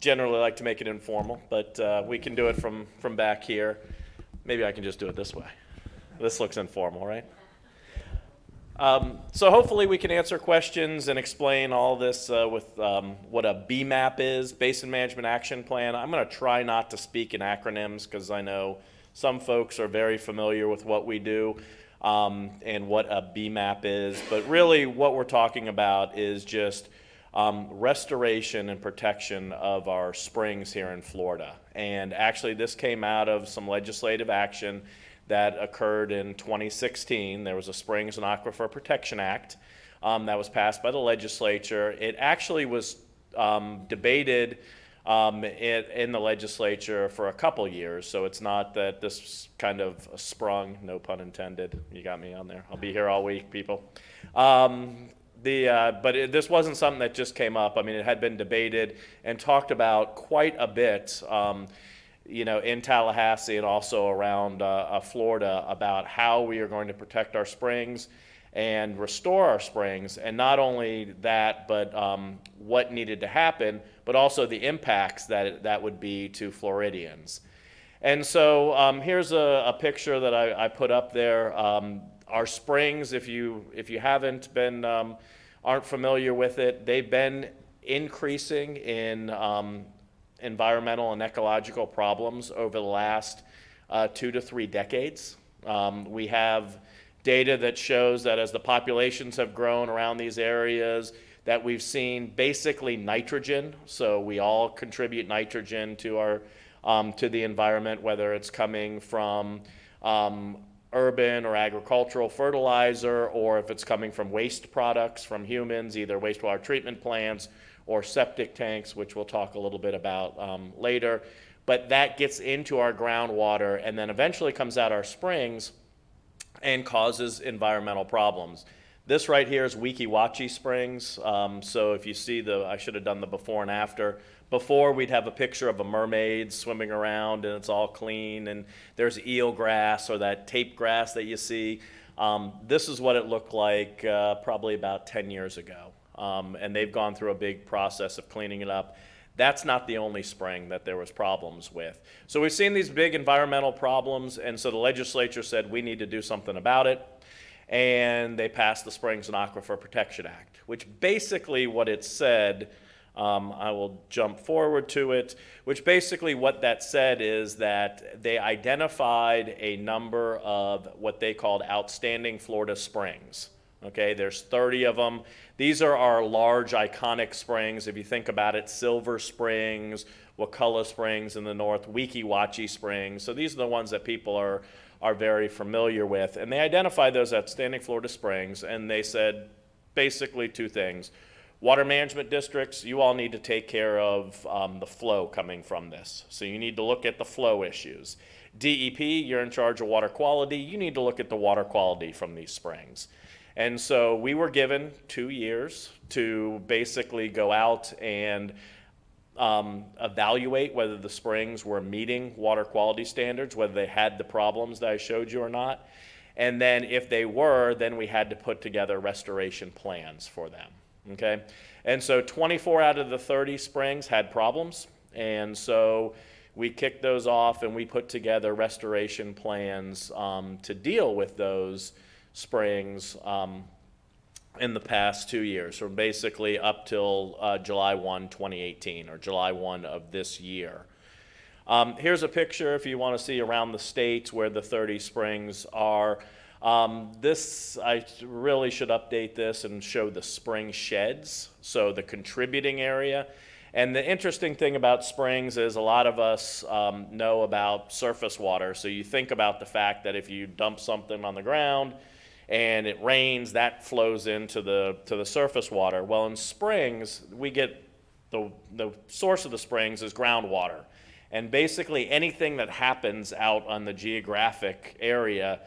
generally like to make it informal, but we can do it from back here. Maybe I can just do it this way. This looks informal, right? So hopefully we can answer questions and explain all this with what a BMAP is, Basin Management Action Plan. I'm going to try not to speak in acronyms because I know some folks are very familiar with what we do and what a BMAP is. But really what we're talking about is just restoration and protection of our springs here in Florida. And actually this came out of some legislative action that occurred in 2016. There was a Springs and Aquifer Protection Act that was passed by the legislature. It actually was debated in the legislature for a couple years, so it's not that this kind of sprung, no pun intended. You got me on there. I'll be here all week, people. This wasn't something that just came up. I mean, it had been debated and talked about quite a bit in Tallahassee and also around Florida about how we are going to protect our springs and restore our springs. And not only that, but what needed to happen, but also the impacts that would be to Floridians. And so here's a picture that I put up there. Our springs, if you haven't been, aren't familiar with it, they've been increasing in environmental and ecological problems over the last 2 to 3 decades. We have data that shows that as the populations have grown around these areas, that we've seen basically nitrogen. So we all contribute nitrogen to our to the environment, whether it's coming from urban or agricultural fertilizer, or if it's coming from waste products from humans, either wastewater treatment plants or septic tanks, which we'll talk a little bit about later. But that gets into our groundwater and then eventually comes out our springs and causes environmental problems. This right here is Weeki Wachee Springs. So if you see I should have done the before and after. Before, we'd have a picture of a mermaid swimming around and it's all clean and there's eel grass or that tape grass that you see. This is what it looked like probably about 10 years ago. And they've gone through a big process of cleaning it up. That's not the only spring that there was problems with. So we've seen these big environmental problems, and so the legislature said we need to do something about it. And they passed the Springs and Aquifer Protection Act, which basically what it said, I will jump forward to it, which basically what that said is that they identified a number of what they called outstanding Florida springs. Okay, there's 30 of them. These are our large iconic springs. If you think about it, Silver Springs, Wakulla Springs in the north, Weeki Wachee Springs. So these are the ones that people are very familiar with. And they identified those outstanding Florida springs, and they said basically 2 things. Water management districts, you all need to take care of the flow coming from this. So you need to look at the flow issues. DEP, you're in charge of water quality. You need to look at the water quality from these springs. And so we were given 2 years to basically go out and evaluate whether the springs were meeting water quality standards, whether they had the problems that I showed you or not. And then if they were, then we had to put together restoration plans for them, okay? And so 24 out of the 30 springs had problems. And so we kicked those off and we put together restoration plans to deal with those springs in the past 2 years, or basically up till July 1, 2018, or July 1 of this year. Here's a picture if you want to see around the state where the 30 springs are. I really should update this and show the spring sheds, so the contributing area. And the interesting thing about springs is a lot of us know about surface water, so you think about the fact that if you dump something on the ground and it rains, that flows into the surface water. Well, in springs, we get the source of the springs is groundwater. And basically anything that happens out on the geographic area,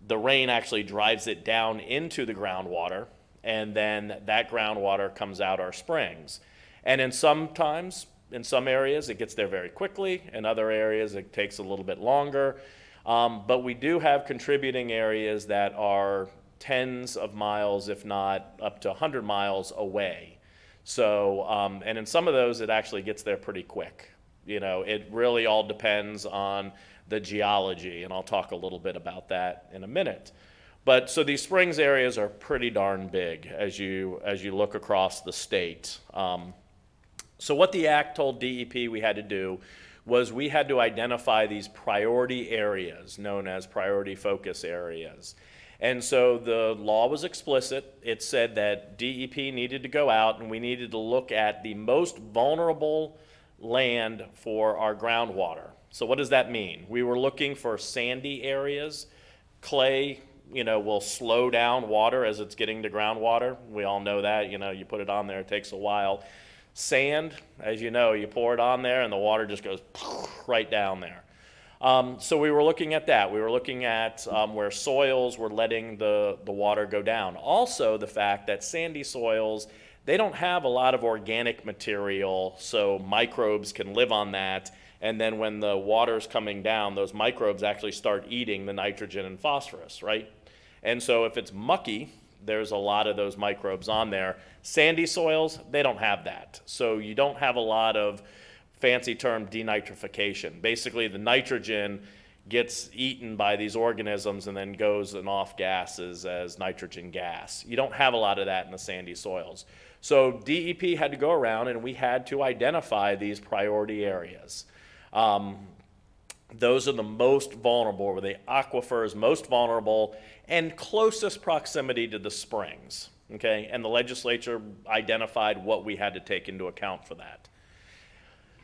the rain actually drives it down into the groundwater, and then that groundwater comes out our springs. And in some areas, it gets there very quickly. In other areas, it takes a little bit longer. But we do have contributing areas that are tens of miles, if not up to 100 miles away. So, and in some of those, it actually gets there pretty quick. It really all depends on the geology, and I'll talk a little bit about that in a minute. But so these springs areas are pretty darn big as you look across the state. So what the Act told DEP we had to do was we had to identify these priority areas known as priority focus areas. And so the law was explicit. It said that DEP needed to go out and we needed to look at the most vulnerable land for our groundwater. So what does that mean? We were looking for sandy areas. Clay, will slow down water as it's getting to groundwater. We all know that. You put it on there, it takes a while. Sand, as you know, you pour it on there and the water just goes right down there. So we were looking at that. We were looking at where soils were letting the water go down. Also, the fact that sandy soils, they don't have a lot of organic material, so microbes can live on that. And then when the water's coming down, those microbes actually start eating the nitrogen and phosphorus, right? And so if it's mucky, there's a lot of those microbes on there. Sandy soils, they don't have that. So you don't have a lot of fancy term denitrification. Basically, the nitrogen gets eaten by these organisms and then goes and off gases as nitrogen gas. You don't have a lot of that in the sandy soils. So DEP had to go around and we had to identify these priority areas. Those are the most vulnerable, where the aquifer is most vulnerable and closest proximity to the springs, okay? And the legislature identified what we had to take into account for that.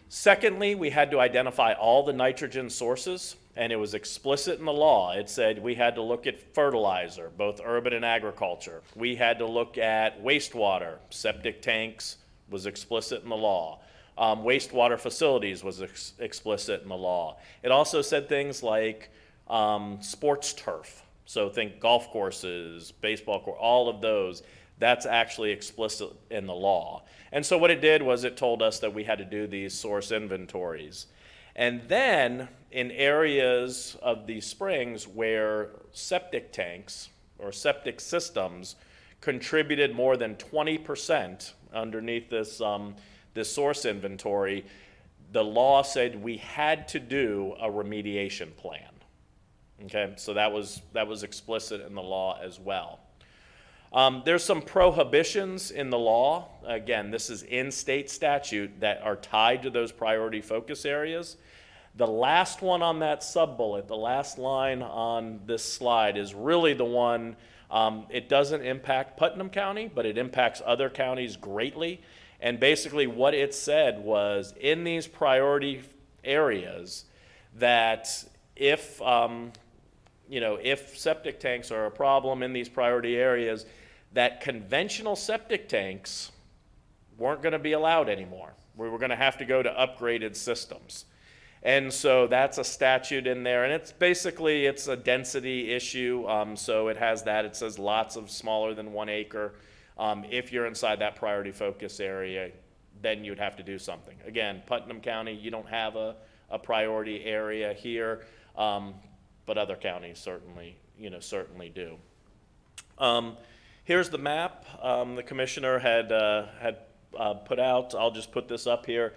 Secondly, we had to identify all the nitrogen sources, and it was explicit in the law. It said we had to look at fertilizer, both urban and agriculture. We had to look at wastewater, septic tanks was explicit in the law. Wastewater facilities was explicit in the law. It also said things like sports turf. So think golf courses, baseball court, all of those. That's actually explicit in the law. And so what it did was it told us that we had to do these source inventories. And then in areas of these springs where septic tanks or septic systems contributed more than 20% underneath this source inventory, the law said we had to do a remediation plan. Okay, so that was explicit in the law as well. There's some prohibitions in the law. Again, this is in state statute that are tied to those priority focus areas. The last one on that sub-bullet, the last line on this slide, is really the one, it doesn't impact Putnam County, but it impacts other counties greatly. And basically what it said was in these priority areas that if septic tanks are a problem in these priority areas, that conventional septic tanks weren't going to be allowed anymore. We were going to have to go to upgraded systems. And so that's a statute in there, and it's a density issue, so it has that. It says lots of smaller than 1 acre. If you're inside that priority focus area, then you'd have to do something. Again, Putnam County, you don't have a priority area here, but other counties certainly do. Here's the map the commissioner had put out. I'll just put this up here.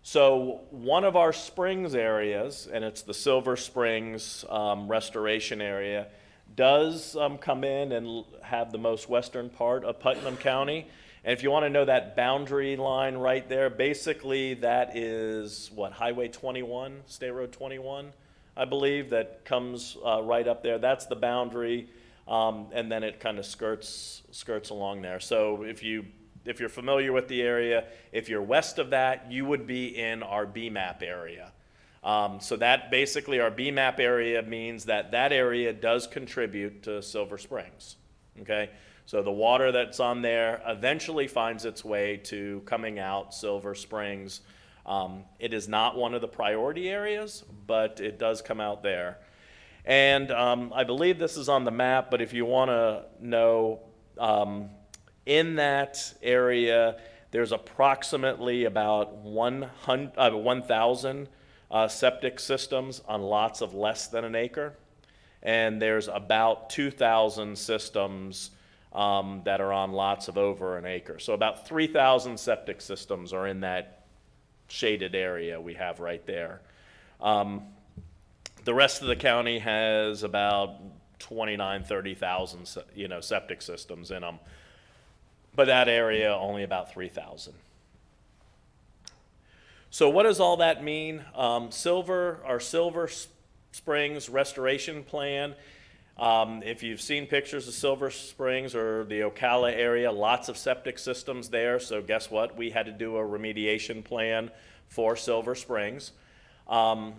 So one of our springs areas, and it's the Silver Springs restoration area, does come in and have the most western part of Putnam County. And if you want to know that boundary line right there, basically that is Highway 21, State Road 21, I believe, that comes right up there. That's the boundary, and then it kind of skirts along there. So if you're familiar with the area, if you're west of that, you would be in our BMAP area. So that basically our BMAP area means that area does contribute to Silver Springs, okay? So the water that's on there eventually finds its way to coming out Silver Springs. It is not one of the priority areas, but it does come out there. And I believe this is on the map, but if you want to know, in that area, there's approximately about 1,000 septic systems on lots of less than an acre. And there's about 2,000 systems that are on lots of over an acre. So about 3,000 septic systems are in that shaded area we have right there. The rest of the county has about 29, 30,000, septic systems in them. But that area, only about 3,000. So what does all that mean? Our Silver Springs restoration plan, if you've seen pictures of Silver Springs or the Ocala area, lots of septic systems there. So guess what? We had to do a remediation plan for Silver Springs. So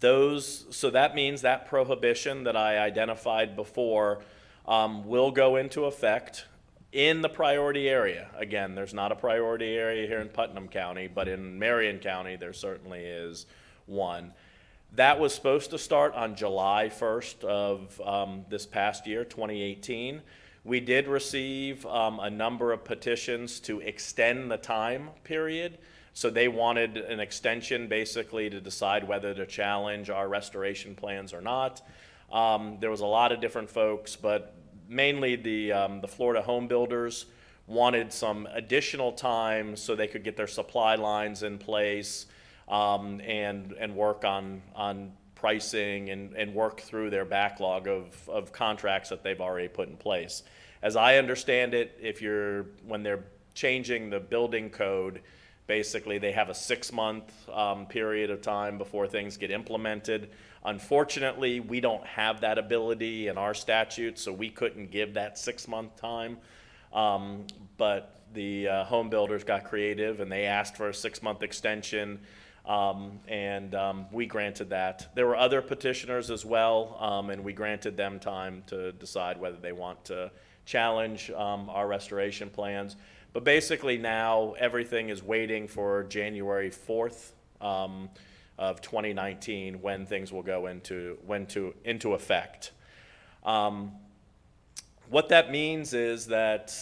that means that prohibition that I identified before will go into effect in the priority area. Again, there's not a priority area here in Putnam County, but in Marion County there certainly is one. That was supposed to start on July 1st of this past year, 2018. We did receive a number of petitions to extend the time period. So they wanted an extension basically to decide whether to challenge our restoration plans or not. There was a lot of different folks, but mainly the Florida home builders wanted some additional time so they could get their supply lines in place and work on pricing and work through their backlog of contracts that they've already put in place. As I understand it, when they're changing the building code, basically they have a 6-month period of time before things get implemented. Unfortunately, we don't have that ability in our statute, so we couldn't give that 6-month time. But the home builders got creative and they asked for a 6-month extension, and we granted that. There were other petitioners as well, and we granted them time to decide whether they want to challenge our restoration plans. But basically now everything is waiting for January 4th of 2019 when things will go into effect. What that means is that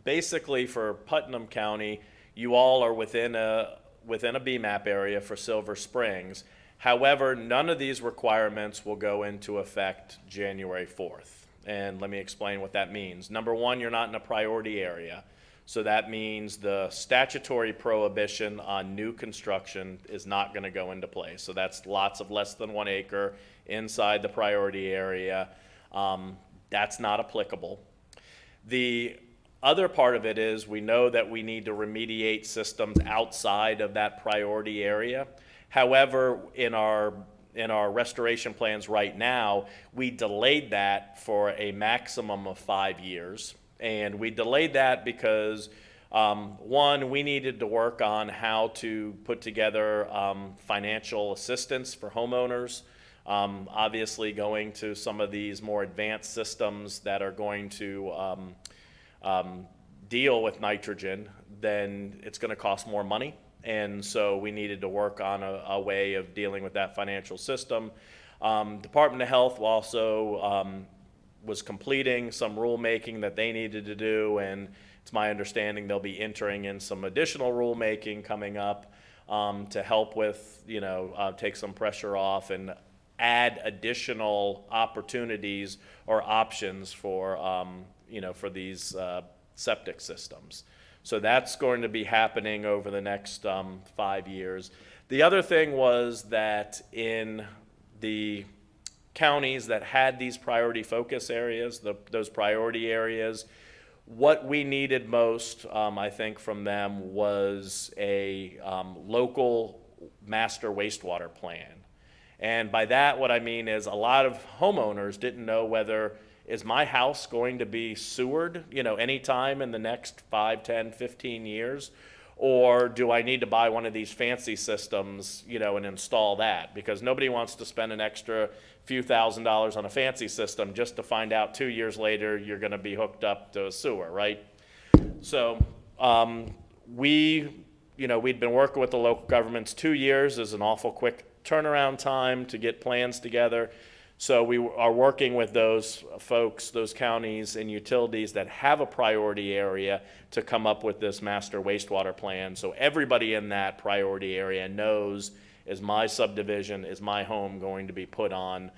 basically for Putnam County, you all are within a BMAP area for Silver Springs. However, none of these requirements will go into effect January 4th. And let me explain what that means. Number one, you're not in a priority area. So that means the statutory prohibition on new construction is not going to go into place. So that's lots of less than 1 acre inside the priority area. That's not applicable. The other part of it is we know that we need to remediate systems outside of that priority area. However, in our restoration plans right now, we delayed that for a maximum of 5 years. And we delayed that because, one, we needed to work on how to put together financial assistance for homeowners. Obviously, going to some of these more advanced systems that are going to deal with nitrogen, then it's going to cost more money. And so we needed to work on a way of dealing with that financial system. Department of Health also was completing some rulemaking that they needed to do, and it's my understanding they'll be entering in some additional rulemaking coming up to help with, take some pressure off and add additional opportunities or options for, for these septic systems. So that's going to be happening over the next 5 years. The other thing was that in the counties that had these priority focus areas, those priority areas, what we needed most, I think, from them was a local master wastewater plan. And by that, what I mean is a lot of homeowners didn't know whether, is my house going to be sewered, anytime in the next 5, 10, 15 years? Or do I need to buy one of these fancy systems, and install that? Because nobody wants to spend an extra few $1,000s on a fancy system just to find out 2 years later you're going to be hooked up to a sewer, right? So we'd been working with the local governments. 2 years is an awful quick turnaround time to get plans together. So we are working with those folks, those counties and utilities that have a priority area to come up with this master wastewater plan. So everybody in that priority area knows, is my subdivision, is my home going to be put on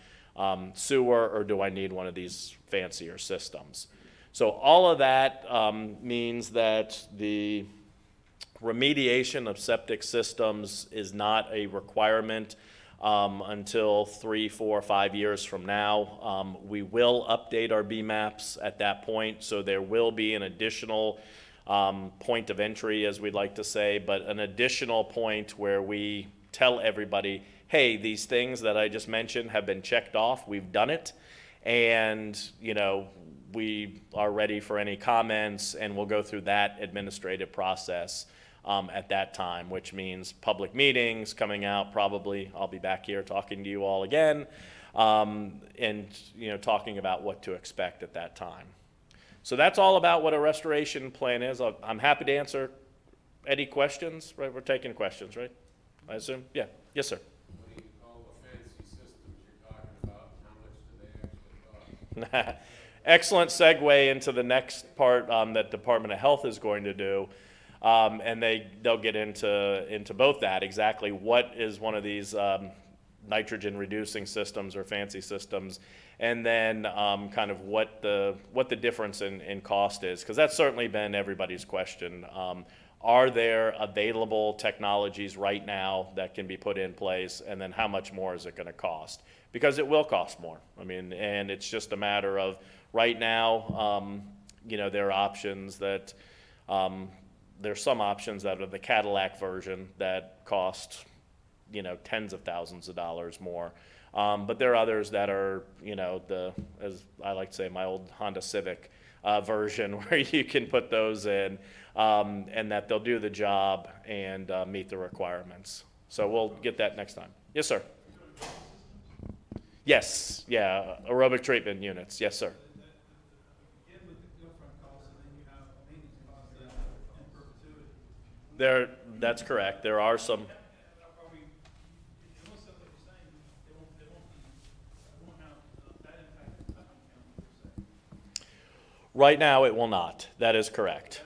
sewer, or do I need one of these fancier systems? So all of that means that the remediation of septic systems is not a requirement until 3, 4, 5 years from now. We will update our BMAPs at that point, so there will be an additional point of entry, as we'd like to say, but an additional point where we tell everybody, hey, these things that I just mentioned have been checked off, we've done it, and we are ready for any comments, and we'll go through that administrative process at that time, which means public meetings coming out. Probably I'll be back here talking to you all again, and talking about what to expect at that time. So that's all about what a restoration plan is. I'm happy to answer any questions. Right, we're taking questions, right? I assume. Yeah. Yes, sir. What do you call the fancy systems you're talking about? How much do they actually cost? Excellent segue into the next part that Department of Health is going to do. And they'll get into both that, exactly what is one of these nitrogen reducing systems or fancy systems, and then kind of what the difference in cost is, because that's certainly been everybody's question. Are there available technologies right now that can be put in place, and then how much more is it going to cost? Because it will cost more. I mean, and it's just a matter of right now, there are options that there's some options that are the Cadillac version that cost, tens of thousands of dollars more. But there are others that are, as I like to say, my old Honda Civic version, where you can put those in, and that they'll do the job and meet the requirements. So we'll get that next time. Yes, sir. Yes, yeah, aerobic treatment units. Yes, sir. That's correct. There are some. Right now, it will not. That is correct.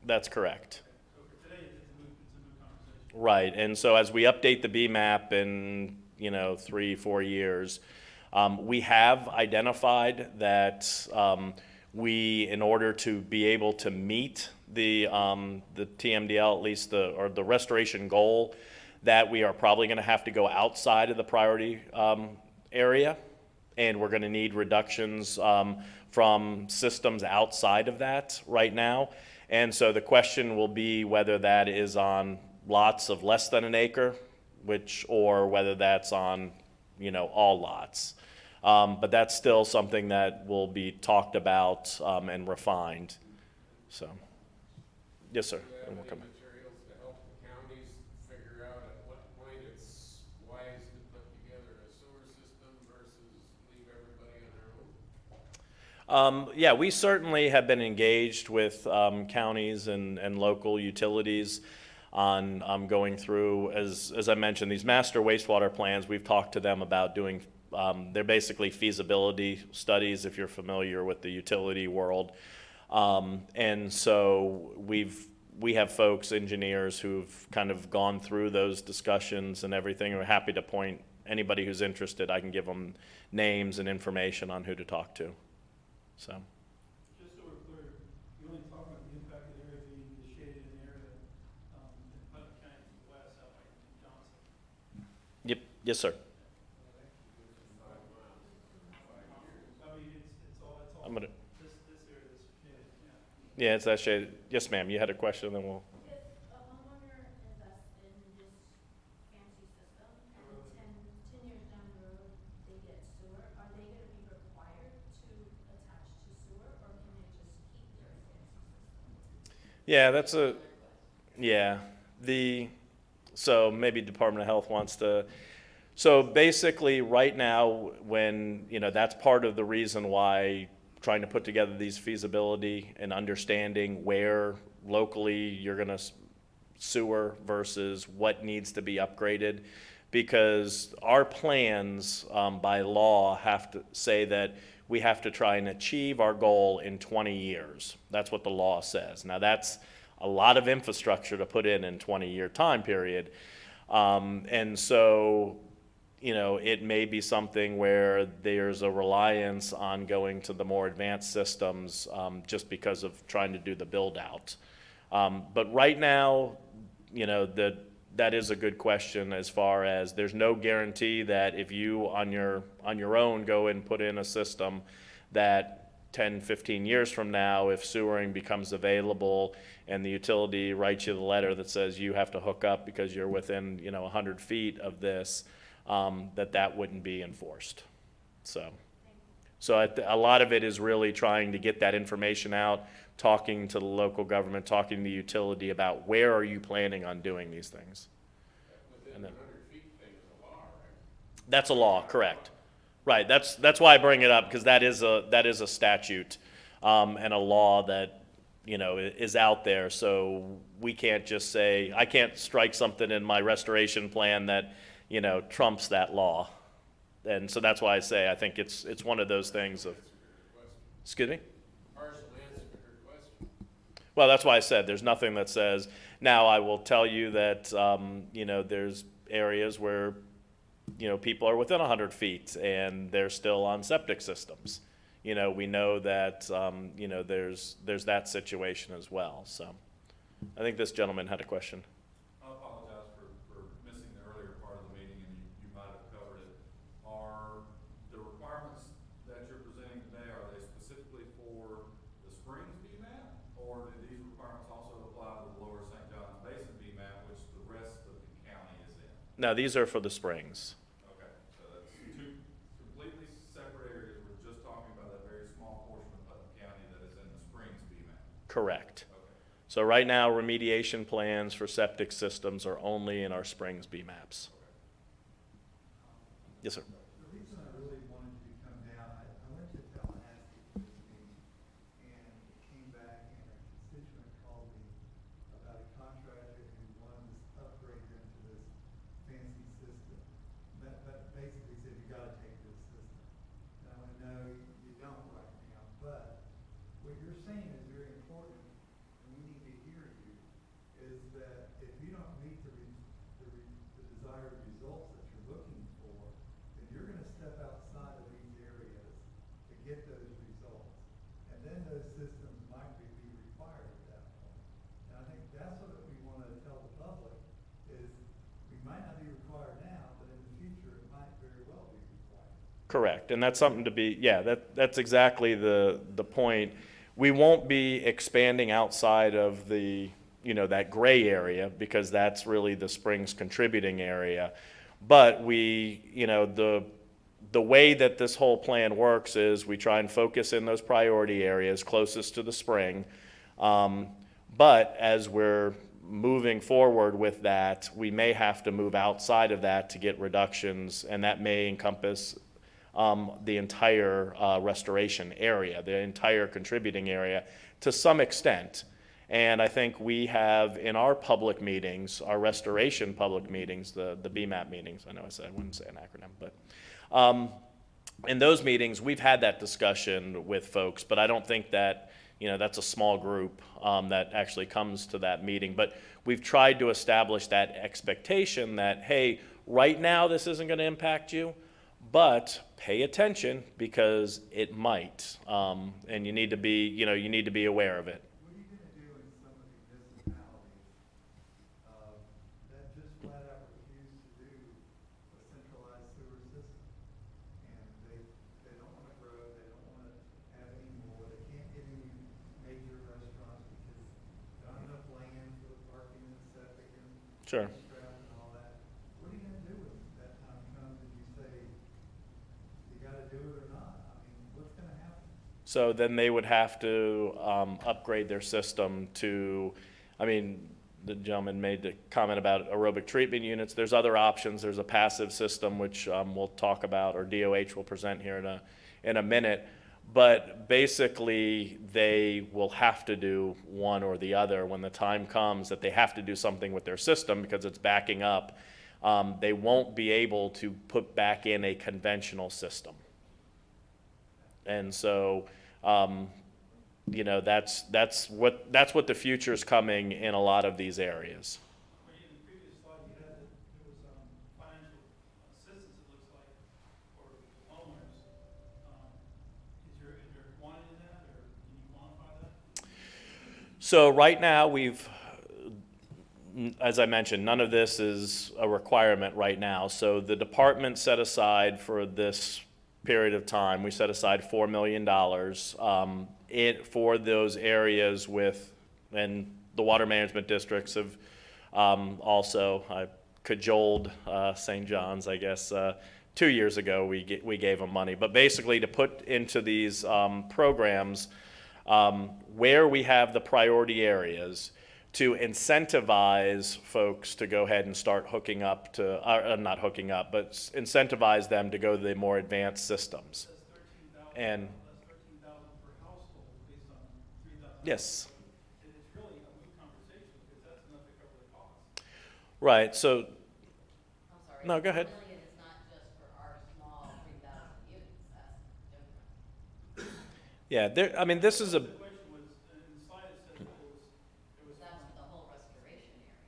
That's correct. Right, and so as we update the BMAP in 3, 4 years, we have identified that we, in order to be able to meet the TMDL, at least the restoration goal, that we are probably going to have to go outside of the priority area, and we're going to need reductions from systems outside of that right now. And so the question will be whether that is on lots of less than an acre, or whether that's on all lots. But that's still something that will be talked about and refined. So, yes, sir. And we'll come back. Materials to help the counties figure out at what point it's wise to put together a sewer system versus leave everybody on their own? Yeah, we certainly have been engaged with counties and local utilities on going through, as I mentioned, these master wastewater plans. We've talked to them about doing, they're basically feasibility studies, if you're familiar with the utility world. And so we have folks, engineers, who've kind of gone through those discussions and everything. We're happy to point anybody who's interested. I can give them names and information on who to talk to. So. Just so we're clear, you only talk about the impacted area being the shaded area in Putnam County to the west, out like Johnson. Yep. Yes, sir. I mean, it's all I'm gonna. this area that's shaded. Yeah, it's that shade. Yes, ma'am. You had a question, then we'll. If a homeowner invests in this fancy system and 10 years down the road they get sewer, are they going to be required to attach to sewer, or can they just keep their fancy system? Yeah, that's a. Yeah, so maybe Department of Health wants to. So basically, right now, when that's part of the reason why trying to put together these feasibility and understanding where locally you're going to sewer versus what needs to be upgraded, because our plans by law have to say that we have to try and achieve our goal in 20 years. That's what the law says. Now that's a lot of infrastructure to put in 20-year time period. And so, you know, it may be something where there's a reliance on going to the more advanced systems just because of trying to do the build out. But right now, you know, that is a good question as far as there's no guarantee that if you on your own go and put in a system that 10, 15 years from now, if sewering becomes available and the utility writes you the letter that says you have to hook up because you're within, you know, 100 feet of this, that wouldn't be enforced. So a lot of it is really trying to get that information out, talking to the local government, talking to the utility about where are you planning on doing these things. Within And the then- 100 feet thing is a law, right? That's a law, correct. Right, that's why I bring it up, because that is a statute, and a law that, you know, is out there, so we can't just say, I can't strike something in my restoration plan that, you know, trumps that law. And so that's why I say, I think it's one of those things of, excuse me? Partial answer to her question. Well, that's why I said, there's nothing that says, now I will tell you that, you know, there's areas where, you know, people are within 100 feet and they're still on septic systems. You know, we know that, you know, there's that situation as well, so. I think this gentleman had a question. I apologize for missing the earlier part of the meeting, and you might have covered it. Are the requirements that you're presenting today, are they specifically for the Springs BMAP? Or do these requirements also apply to the lower St. John's Basin BMAP, which the rest of the county is in? Now, these are for the Springs. Okay, so that's two completely separate areas. We're just talking about that very small portion of Putnam County that is in the Springs BMAP. Correct. Okay. So right now, remediation plans for septic systems are only in our Springs BMAPs. Yes, sir. The reason I really wanted you to come down, I went to Tallahassee for this meeting, and came back, and a constituent called me about a contractor who wanted to upgrade them to this fancy system. But basically said, you gotta take this system. And I went, no, you don't right now, but what you're saying is very important, and we need to hear you, is that if you don't meet the desired results that you're looking for, then you're gonna step outside of these areas to get those results. And then those systems might be required at that point. And I think that's what we wanna tell the public, is we might not be required now, but in the future, it might very well be required. Correct, and that's something to be, yeah, that's exactly the point. We won't be expanding outside of the, you know, that gray area, because that's really the Springs contributing area. But we, you know, the way that this whole plan works is we try and focus in those priority areas closest to the spring. But as we're moving forward with that, we may have to move outside of that to get reductions, and that may encompass the entire restoration area, the entire contributing area to some extent. And I think we have in our public meetings, our restoration public meetings, the BMAP meetings, I know I said I wouldn't say an acronym, but in those meetings, we've had that discussion with folks, but I don't think that, you know, that's a small group that actually comes to that meeting. But we've tried to establish that expectation that, hey, right now this isn't going to impact you, but pay attention because it might, and you need to be, you know, you need to be aware of it. What are you gonna do in some of the municipalities that just flat out refuse to do a centralized sewer system? And they don't wanna grow, they don't wanna have any more, they can't get any major restaurants because they don't have enough land for the parking and septic and Sure. restaurant and all that. What are you gonna do when that time comes and you say, you gotta do it or not? I mean, what's gonna happen? So then they would have to upgrade their system to, I mean, the gentleman made the comment about aerobic treatment units. There's other options. There's a passive system, which we'll talk about, or DOH will present here in a minute. But basically, they will have to do one or the other when the time comes that they have to do something with their system because it's backing up. They won't be able to put back in a conventional system. And so, you know, that's what the future's coming in a lot of these areas. Well, in the previous slide, you had that there was, financial assistance, it looks like, for homeowners. Is there a quantity in that, or can you quantify that? So right now, as I mentioned, none of this is a requirement right now. So the department set aside for this period of time, we set aside $4 million for those areas and the water management districts have also, I cajoled St. John's, I guess, 2 years ago, we gave them money. But basically to put into these programs where we have the priority areas, to incentivize folks to go ahead and start hooking up to, not hooking up, but incentivize them to go to the more advanced systems. That's 13,000. And That's 13,000 per household based on 3,000. yes, It's really a moot conversation because that's enough to cover the cost. right, so, I'm sorry. No, go ahead. 4 million is not just for our small 3,000 units, that's different. yeah, I mean, this is a, The question was, in the slide it said it was That's the whole restoration area.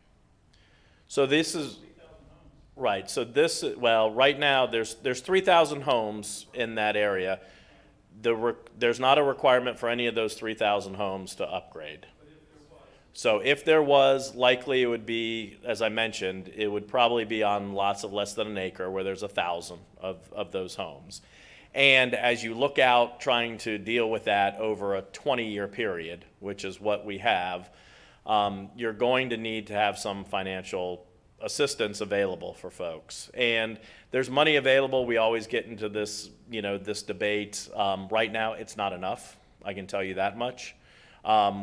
so this is, 3,000 homes. right, so this, well, right now, there's 3,000 homes in that area. There's not a requirement for any of those 3,000 homes to upgrade. But if there was, So if there was, likely it would be, as I mentioned, it would probably be on lots of less than an acre where there's 1,000 of those homes. And as you look out trying to deal with that over a 20-year period, which is what we have, you're going to need to have some financial assistance available for folks. And there's money available. We always get into this, this debate. Right now, it's not enough. I can tell you that much.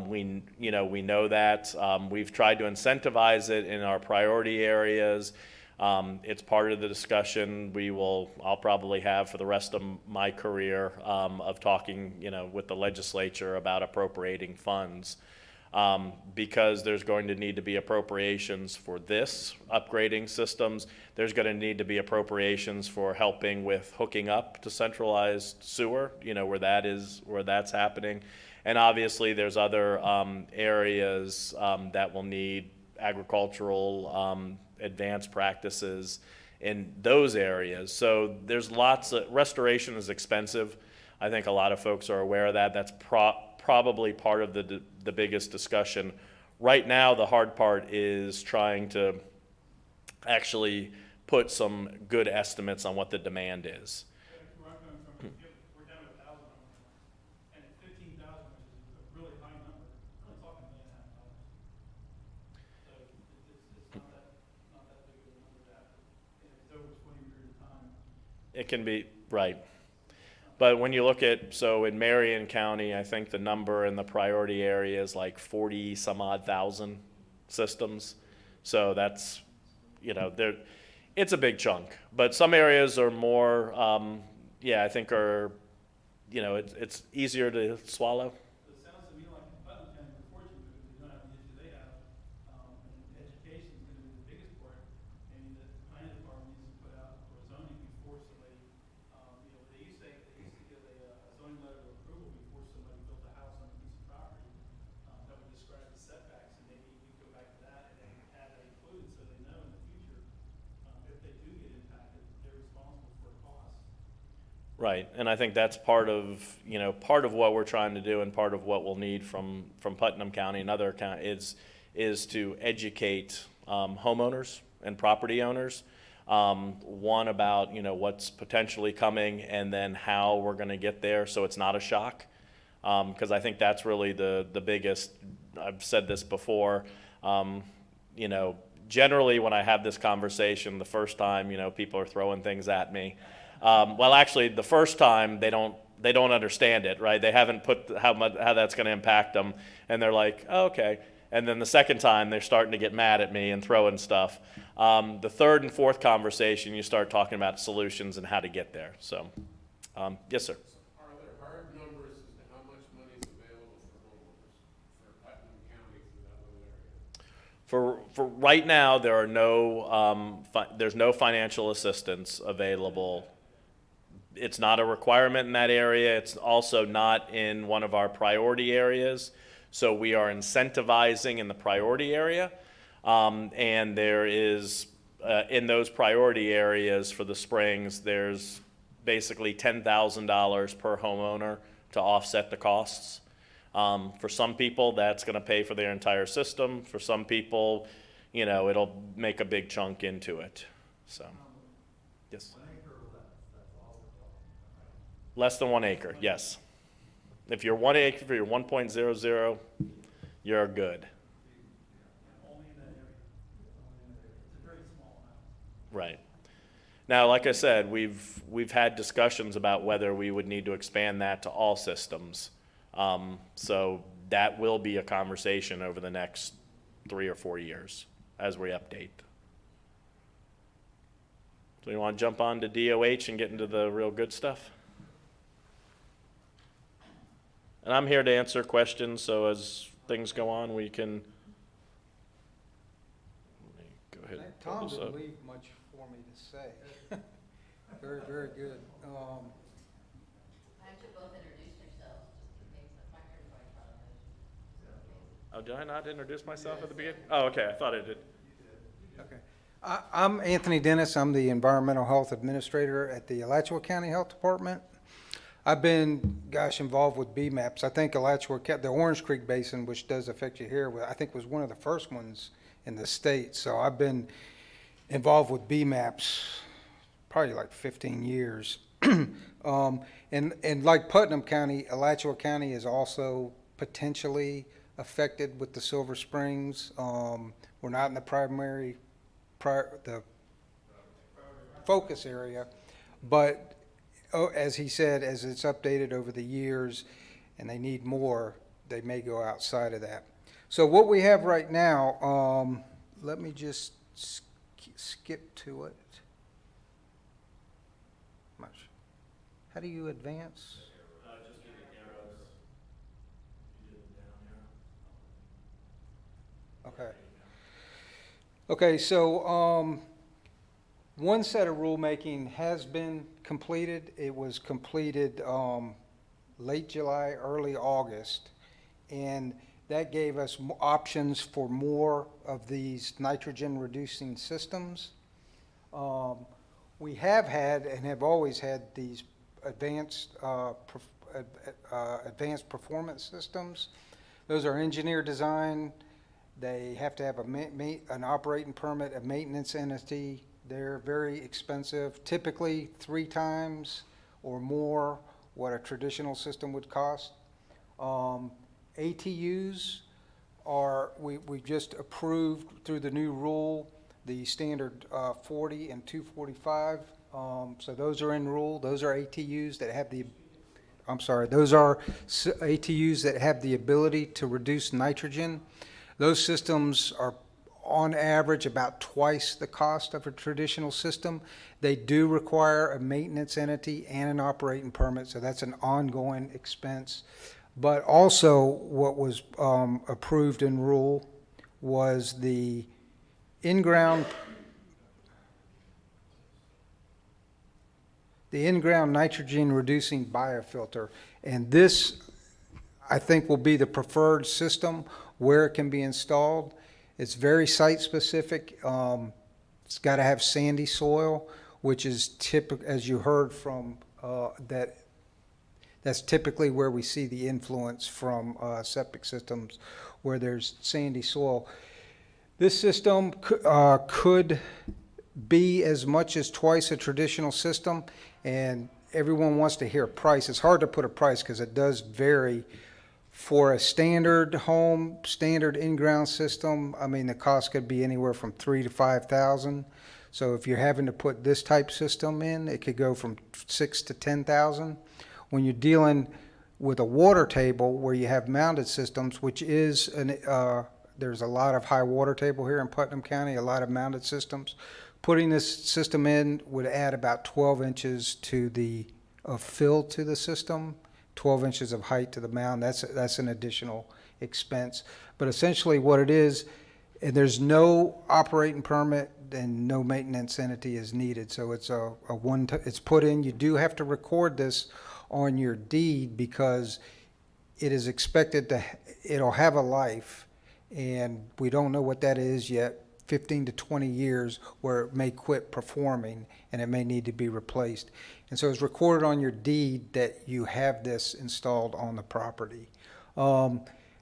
We know that. We've tried to incentivize it in our priority areas. It's part of the discussion I'll probably have for the rest of my career of talking, with the legislature about appropriating funds. Because there's going to need to be appropriations for this, upgrading systems. There's going to need to be appropriations for helping with hooking up to centralized sewer, where that's happening. And obviously, there's other areas that will need agricultural advanced practices in those areas. So there's restoration is expensive. I think a lot of folks are aware of that. That's probably part of the biggest discussion. Right now, the hard part is trying to actually put some good estimates on what the demand is. where I'm coming from, we're down to 1,000 homes now. And at 15,000, which is a really high number, we're only talking $1.5 million. So it's not that big of a number to have, if it's over a 20 period of time. It can be, right. But when you look at, so in Marion County, I think the number in the priority area is like 40 some odd thousand systems. So that's, it's a big chunk. But some areas are more, I think it's easier to swallow. It sounds to me like in Putnam County, we're fortunate because we don't have the issue they have. And education is gonna be the biggest part. And the planning department needs to put out for zoning before somebody, they used to give a zoning letter of approval before somebody built a house on a piece of property. That would describe the setbacks, and maybe we go back to that and then have that included so they know in the future, if they do get impacted, they're responsible for a cost. Right, and I think that's part of what we're trying to do, and part of what we'll need from Putnam County and other counties is to educate homeowners and property owners. One about what's potentially coming, and then how we're going to get there, so it's not a shock. Because I think that's really the biggest. I've said this before. Generally when I have this conversation, the first time people are throwing things at me. Well, actually, the first time they don't understand it, right? They haven't put how that's going to impact them, and they're like, oh, okay. And then the second time, they're starting to get mad at me and throwing stuff. The third and fourth conversation, you start talking about solutions and how to get there. So, yes, sir. Are there hard numbers as to how much money is available for homeowners for Putnam County through that little area? For right now, there are there's no financial assistance available it's not a requirement in that area. It's also not in one of our priority areas. So we are incentivizing in the priority area. And there is, in those priority areas for the springs, there's basically $10,000 per homeowner to offset the costs. For some people, that's going to pay for their entire system. For some people, you know, it'll make a big chunk into it. So, yes. 1 acre or less, that's all we're talking about, right? Less than 1 acre, yes. If you're 1 acre, if you're 1.00, you're good. Only in that area. It's a very small amount. Right. Now, like I said, we've had discussions about whether we would need to expand that to all systems. So that will be a conversation over the next 3 or 4 years as we update. So you want to jump on to DOH and get into the real good stuff? And I'm here to answer questions, so as things go on, we can. Let me go ahead and pull Tom this didn't up. leave much for me to say. Very, very good. Why don't you both introduce yourselves, just in case my turn going to Oh, did I not introduce myself at the beginning? Oh, okay, I thought I did. Okay. I'm Anthony Dennis. I'm the Environmental Health Administrator at the Alachua County Health Department. I've been, involved with BMAPs. I think Alachua, the Orange Creek Basin, which does affect you here, I think was one of the first ones in the state. So I've been involved with BMAPs probably like 15 years. And like Putnam County, Alachua County is also potentially affected with the Silver Springs. We're not in the the focus area, but as he said, as it's updated over the years and they need more, they may go outside of that. So what we have right now, let me just skip to it. How do you advance? Just do the arrows. You did the down arrow. Okay. Okay, so one set of rulemaking has been completed. It was completed late July, early August, and that gave us options for more of these nitrogen-reducing systems. We have had and have always had these advanced performance systems. Those are engineer design. They have to have an operating permit, a maintenance entity. They're very expensive, typically 3 times or more what a traditional system would cost. ATUs we've just approved through the new rule, the standard 40 and 245. So those are in rule. Those are ATUs that have those are ATUs that have the ability to reduce nitrogen. Those systems are on average about twice the cost of a traditional system. They do require a maintenance entity and an operating permit, so that's an ongoing expense. But also what was approved in rule was the in-ground nitrogen reducing biofilter. And this, I think, will be the preferred system where it can be installed. It's very site specific. It's got to have sandy soil, which is typical, as you heard from that's typically where we see the influence from septic systems where there's sandy soil. This system could be as much as twice a traditional system, and everyone wants to hear price. It's hard to put a price because it does vary. For a standard home, standard in-ground system, I mean, the cost could be anywhere from $3,000 to $5,000. So if you're having to put this type system in, it could go from $6,000 to $10,000. When you're dealing with a water table where you have mounted systems, which is there's a lot of high water table here in Putnam County, a lot of mounted systems. Putting this system in would add about 12 inches of fill to the system. 12 inches of height to the mound. That's an additional expense. But essentially what it is And there's no operating permit and no maintenance entity is needed, so it's it's put in. You do have to record this on your deed because it is expected it'll have a life, and we don't know what that is yet, 15 to 20 years, where it may quit performing and it may need to be replaced. And so it's recorded on your deed that you have this installed on the property.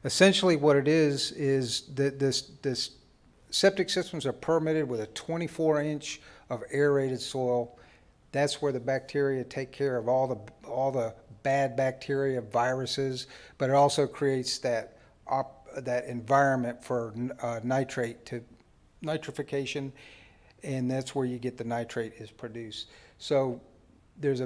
Essentially what it is that this septic systems are permitted with a 24-inch of aerated soil. That's where the bacteria take care of all the bad bacteria, viruses, but it also creates that environment for nitrification, and that's where you get the nitrate is produced. So there's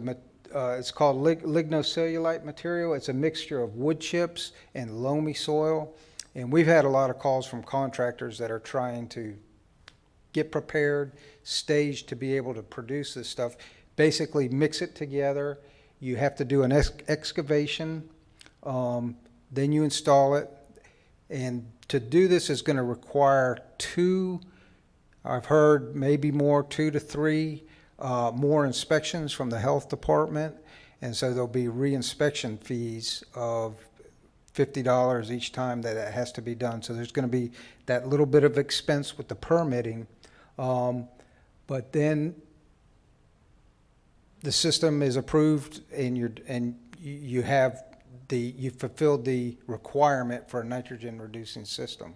it's called lignocellulite material. It's a mixture of wood chips and loamy soil, and we've had a lot of calls from contractors that are trying to get prepared, staged to be able to produce this stuff. Basically mix it together. You have to do an excavation, then you install it. And to do this is going to require I've heard maybe more, 2 to 3 more inspections from the health department. And so there'll be re-inspection fees of $50 each time that it has to be done. So there's going to be that little bit of expense with the permitting. But then the system is approved and you fulfilled the requirement for a nitrogen reducing system.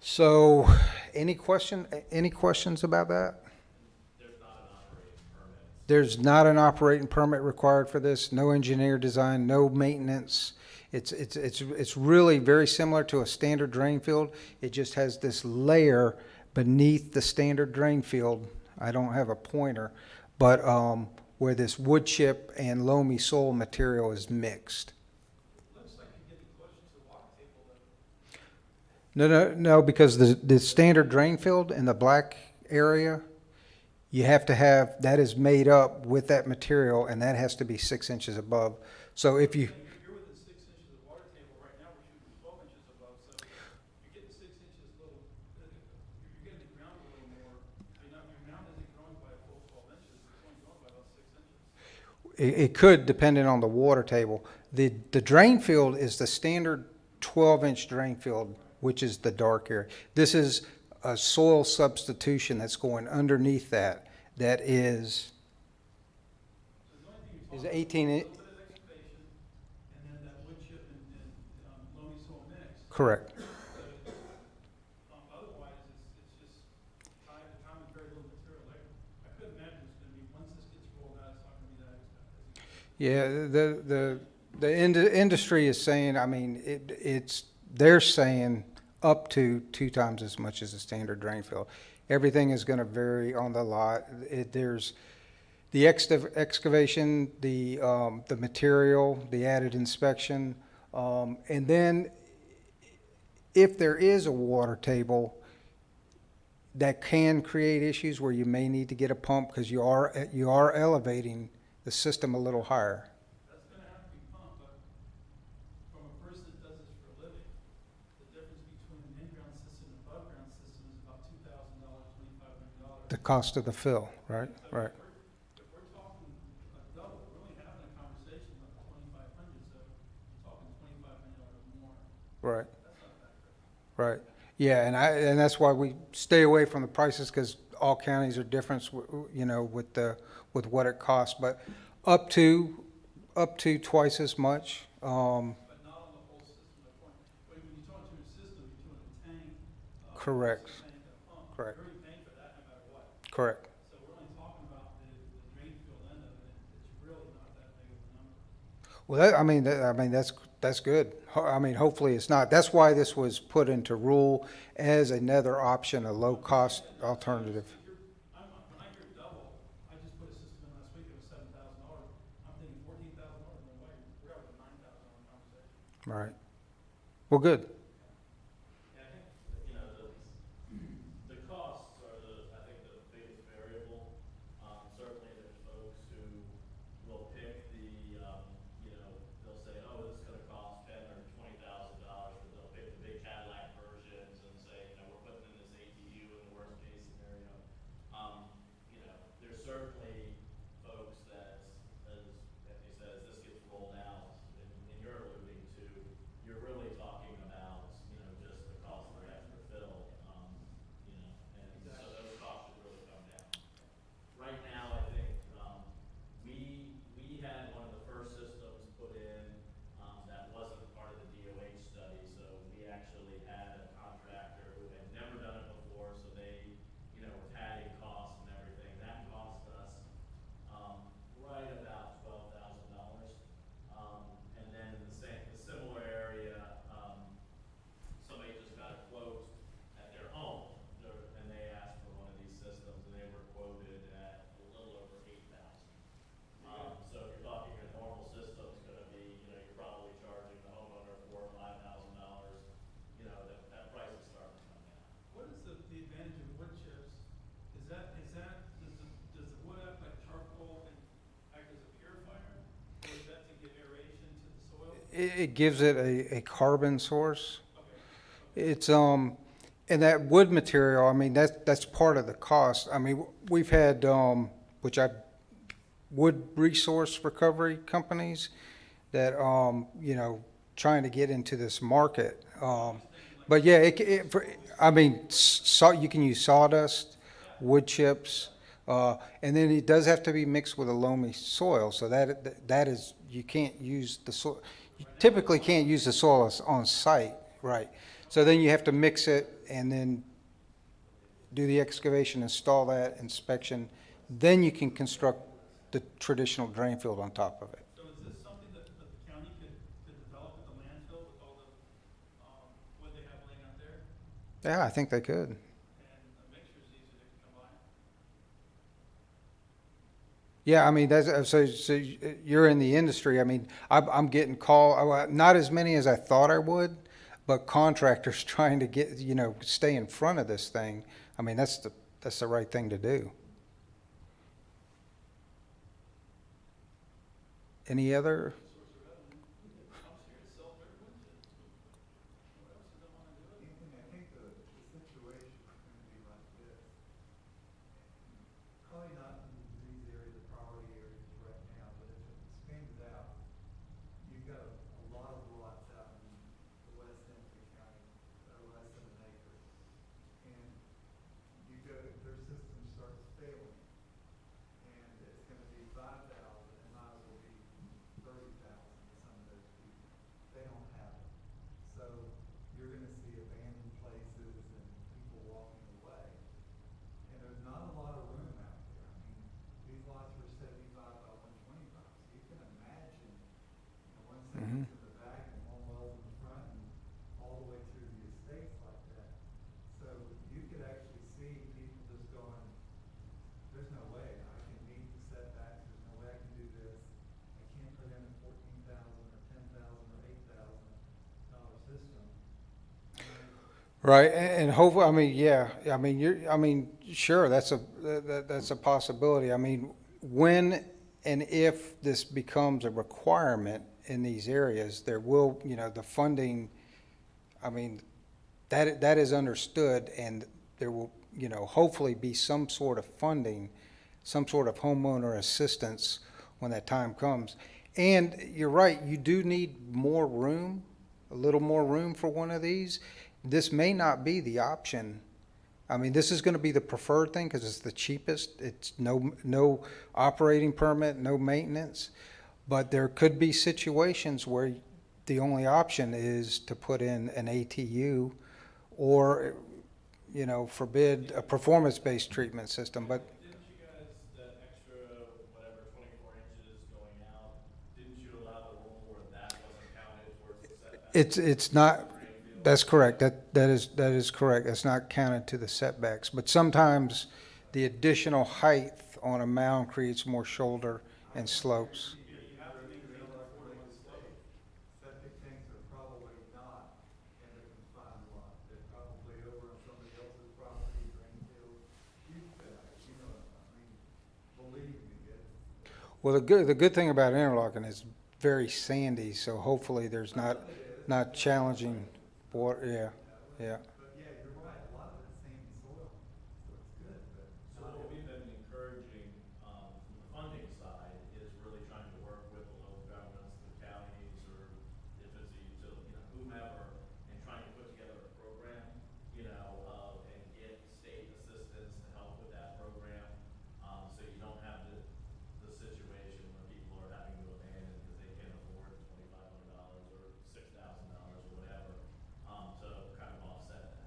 So any questions about that? There's not an operating permit required for this. No engineer design, no maintenance. It's really very similar to a standard drain field. It just has this layer beneath the standard drain field. I don't have a pointer, but where this wood chip and loamy soil material is mixed. Looks like you're getting closer to the water table though. No, because the standard drain field in the black area, you have to have, that is made up with that material, and that has to be 6 inches above. So if you, You're within 6 inches of the water table right now, we're shooting 12 inches above, so you're getting 6 inches little, you're getting the ground a little more, your ground isn't growing by a full 12 inches, it's only growing by about 6 inches. it could, depending on the water table. The drain field is the standard 12-inch drain field, which is the dark area. This is a soil substitution that's going underneath that is So the only thing you're talking 18 about is a little bit of excavation, and then that wood chip and loamy soil mix. correct. Otherwise, it's just time and very little material there. I couldn't imagine it's gonna be, once this gets rolled out, it's not gonna be that expensive. Yeah, the industry is saying, I mean, they're saying up to 2 times as much as a standard drain field. Everything is going to vary on the lot. There's the excavation, the material, the added inspection, and then if there is a water table, that can create issues where you may need to get a pump because you are elevating the system a little higher. That's gonna have to be pumped, but from a person that does this for a living, the difference between an in-ground system and above ground system is about $2,000, $2,500. The cost of the fill, right? So Right. if we're talking a double, we're only having a conversation about 2,500, so you're talking $2,500 more. Right. That's not that great. Right. Yeah, and that's why we stay away from the prices because all counties are different, you know, with what it costs. But up to twice as much. But not on the whole system. The point, when you talk to a system, you're doing a tank. Correct. versus a tank and a pump. Correct. You're already paying for that no matter what. Correct. So we're only talking about the drain field end of it, and it's really not that big of a number. Well, that's good. I mean, hopefully it's not. That's why this was put into rule as another option, a low-cost alternative. When I hear double, I just put a system in last week, it was $7,000. I'm thinking $14,000, no way, we're out of a $9,000 conversation. Right. Well, good. Yeah, I think, you know, the costs are I think the biggest variable. Certainly there's folks who will pick you know, they'll say, oh, this is gonna cost $10,000 or $20,000, but they'll pick the big Cadillac versions and say, you it gives it a carbon source. It's, and that wood material, I mean, that's part of the cost. I mean, we've had, wood resource recovery companies that, trying to get into this market. But yeah, I mean, you can use sawdust, wood chips, and then it does have to be mixed with a loamy soil, so that is, you can't use the soil, you typically can't use the soil on site, right? So then you have to mix it and then do the excavation, install that, inspection, then you can construct the traditional drain field on top of it. So is this something that the county could develop at the landfill with all the, what they have laying out there? Yeah, I think they could. And the mixture's easy to combine? Yeah, I mean, so you're in the industry. I mean, I'm getting not as many as I thought I would, but contractors trying to get, stay in front of this thing. I mean, that's the right thing to do. Any other? And I think the situation is gonna be like this. Probably not in these areas, the priority areas right now, but if it expands out, you've got a lot of lots out in the west end of the county, less than an acre. And you go, their system starts failing, and it's gonna be 5,000, it might as well be 30,000 to some of those people. They don't have it. So you're gonna see abandoned places and people walking away. And there's not a lot of room out there. I mean, these lots were 75 by 125, so you can imagine, one Mhm. sentence in the back and one well in the front and all the way through the estates like that. So you could actually see people just going, there's no way I can meet the setbacks, there's no way I can do this. I can't put in a 14,000 or 10,000 or $8,000 system. Right, and hopefully, I mean, yeah, sure, that's a possibility. I mean, when and if this becomes a requirement in these areas, there will, the funding, I mean, that is understood, and there will, hopefully be some sort of funding, some sort of homeowner assistance when that time comes. And you're right, you do need more room, a little more room for one of these. This may not be the option. I mean, this is gonna be the preferred thing because it's the cheapest. It's no operating permit, no maintenance. But there could be situations where the only option is to put in an ATU or, forbid a performance-based treatment system, but Didn't you guys, that extra, whatever, 24 inches going out, didn't you allow the rule where that wasn't counted towards the setback? it's not, that's correct. That is correct. It's not counted to the setbacks. But sometimes the additional height on a mound creates more shoulder and slopes. Septic tanks are probably not in the confined lot. They're probably over on somebody else's property, drain field. I mean, believe me, Well, the good thing about Interlochen is very sandy, so hopefully there's not challenging water. Yeah. but yeah, you're right, a lot of it's sandy soil, so it's good, but So not what we've everything. been encouraging, from the funding side, is really trying to work with the local governments, the counties, or if it's a utility, whomever, and trying to put together a program, and get state assistance to help with that program. So you don't have the situation where people are having to abandon because they can't afford $2,500 or $6,000 or whatever, to kind of offset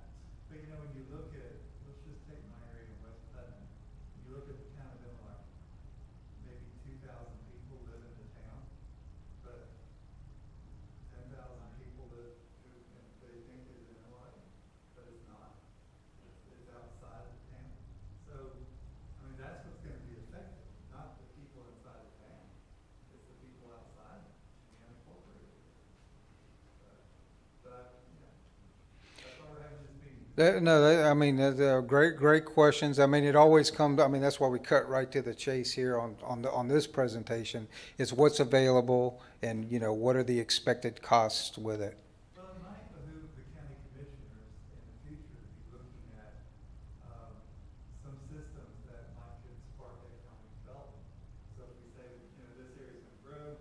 I mean, they're great questions. I mean, it always comes, I mean, that's why we cut right to the chase here on this presentation. Is what's available and, you know, what are the expected costs with it. Well, it might behoove the county commissioners in the future to be looking at, some systems that might could spark economic development. So if we say, you know, this area's gonna grow,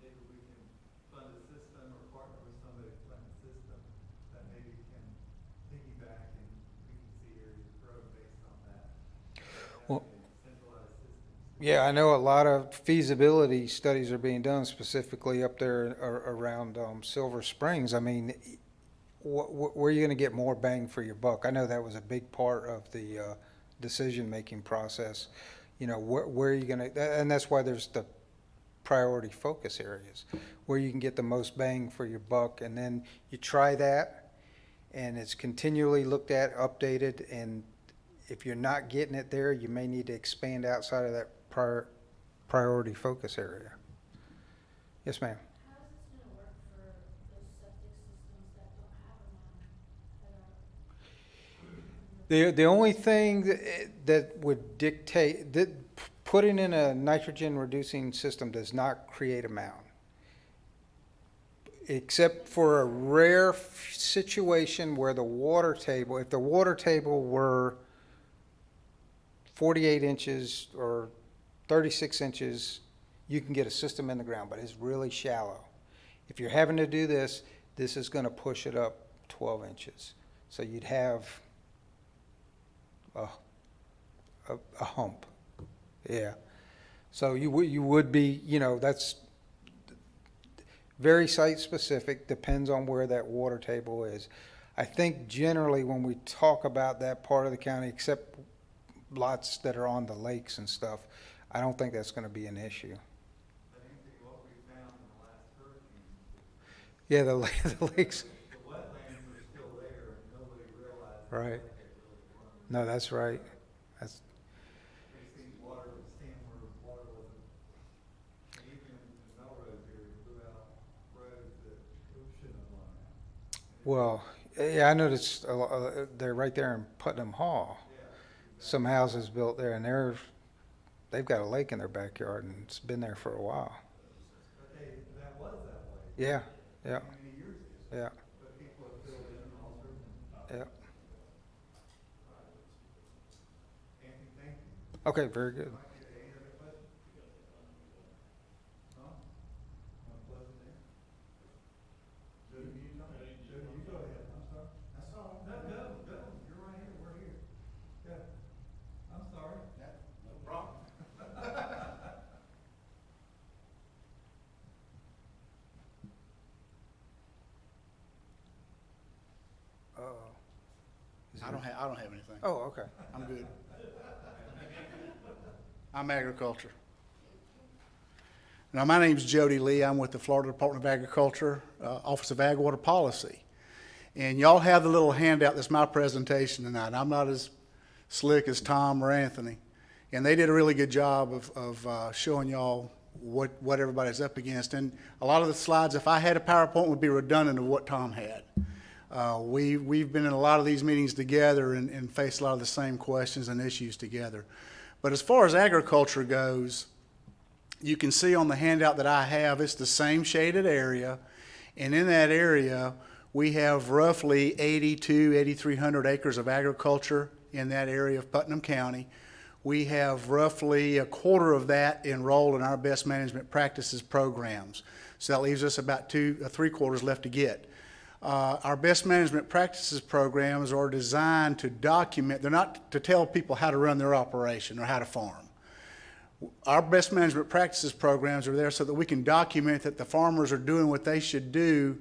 maybe we can fund a system or partner with somebody to fund a system that maybe can piggyback and we can see areas grow based on that. Well- Having a centralized system. Yeah, I know a lot of feasibility studies are being done specifically up there around Silver Springs. I mean, where are you going to get more bang for your buck? I know that was a big part of the decision-making process. You know, where are you going to, and that's why there's the priority focus areas, where you can get the most bang for your buck, and then you try that, and it's continually looked at, updated, and if you're not getting it there, you may need to expand outside of that priority focus area. Yes, ma'am. How is this gonna work for those septic systems that don't have a mound, that are? The only thing that would dictate, that putting in a nitrogen reducing system does not create a mound. Except for a rare situation where the water table, if the water table were 48 inches or 36 inches, you can get a system in the ground, but it's really shallow. If you're having to do this, this is going to push it up 12 inches. So you'd have a hump. Yeah. So you would be, you know, that's very site specific, depends on where that water table is. I think generally when we talk about that part of the county, except lots that are on the lakes and stuff, I don't think that's going to be an issue. But anything what we found in the last hurricane, Yeah, the lakes, the wetlands are still there and nobody realized. Right. that they really were. no, that's right. That's, We see water, stand where water wasn't. And even in Melrose area, blew out roads that shouldn't have blown out. well, yeah, I noticed they're right there in Putnam Hall. Yeah. Some houses built there, and they've got a lake in their backyard, and it's been there for a while. But that was that way. Yeah, yeah, Many years ago. yeah, But people have filled in and altered. yeah. Anthony, thank you. Okay, very good. Mike, any other questions? Huh? Want to close it there? Jody, you talk? Jody, you go ahead. I'm sorry. That's all. No, go. You're right here. We're here. Go. I'm sorry. No problem. Uh-oh. I don't have anything. Oh, okay. I'm good. I'm agriculture. Now, my name's Jody Lee. I'm with the Florida Department of Agriculture, Office of Ag Water Policy. And y'all have the little handout that's my presentation tonight. I'm not as slick as Tom or Anthony. And they did a really good job of showing y'all what everybody's up against. And a lot of the slides, if I had a PowerPoint, would be redundant of what Tom had. We've been in a lot of these meetings together and faced a lot of the same questions and issues together. But as far as agriculture goes, you can see on the handout that I have, it's the same shaded area. And in that area, we have roughly 8,300 acres of agriculture in that area of Putnam County. We have roughly a quarter of that enrolled in our best management practices programs. So that leaves us about 3/4 left to get. Our best management practices programs are designed to document, they're not to tell people how to run their operation or how to farm. Our best management practices programs are there so that we can document that the farmers are doing what they should do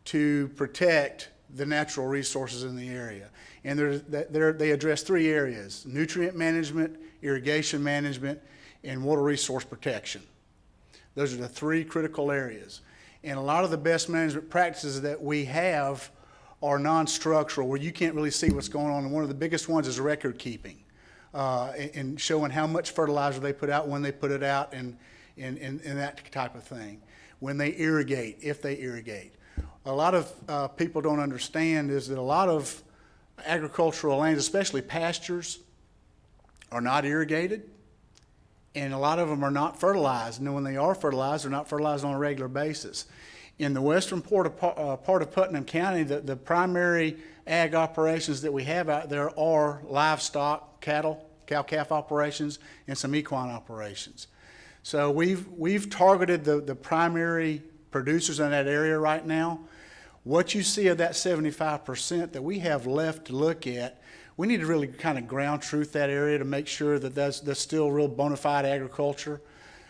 to protect the natural resources in the area. And they address 3 areas: nutrient management, irrigation management, and water resource protection. Those are the 3 critical areas. And a lot of the best management practices that we have are non-structural, where you can't really see what's going on. And one of the biggest ones is record keeping, and showing how much fertilizer they put out, when they put it out, and that type of thing. When they irrigate, if they irrigate. A lot of people don't understand is that a lot of agricultural lands, especially pastures, are not irrigated, and a lot of them are not fertilized. And when they are fertilized, they're not fertilized on a regular basis. In the western part of Putnam County, the primary ag operations that we have out there are livestock, cattle, cow-calf operations, and some equine operations. So we've targeted the primary producers in that area right now. What you see of that 75% that we have left to look at, we need to really kind of ground truth that area to make sure that that's still real bona fide agriculture.